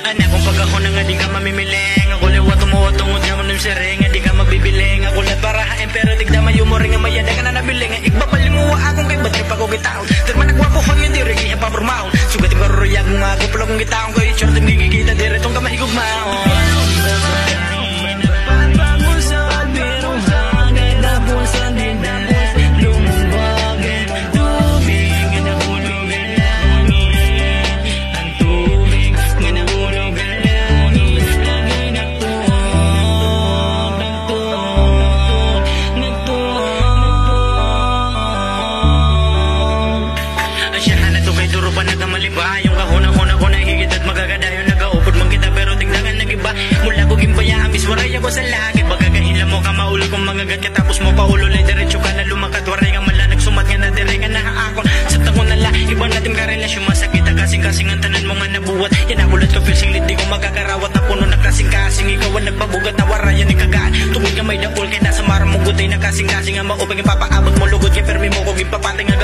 Anak kung pag ako na nga di ka mamimiling, ako liwa tumuotungod nga mo ng siring, nga di ka magbibiling. Ako lahat barahain pero tigda mayo mo rin nga mayada ka na nabiling. Igbabalimuwa akong kay batrip ako gitaon, terma nagwapo ko yung dirigi ang papormaon. Sugat yung karuruyag mga kupulog kong gitaon, kayo short yung gigigita diretong ka mahigugmaon. Yung kahuna-huna ko nahigit at magagadayon, nag-aupod mong kita pero tigdangan nag-iba. Mula ko gimpaya ambis waray ako sa lagit, bagagahila mo ka maulo kong mangagat ka tapos mo paulo lay diretso ka na lumakad. Waray nga mala nagsumat nga na dire nga nahaakon sa tangon nala, iba natin karelasyon masakit kasing-kasing ang tanan mo nga nabuhat. Yan akulat ko feel singlit di ko magkakarawat na puno na kasing-kasing ikaw ang nagpabugat na warayan ni kagaan. Tungod ka may daul kaya nasa marang mo gutay na kasing-kasing ang maupang ipapaabot mo lugod kaya permi mo kong ipapatay nga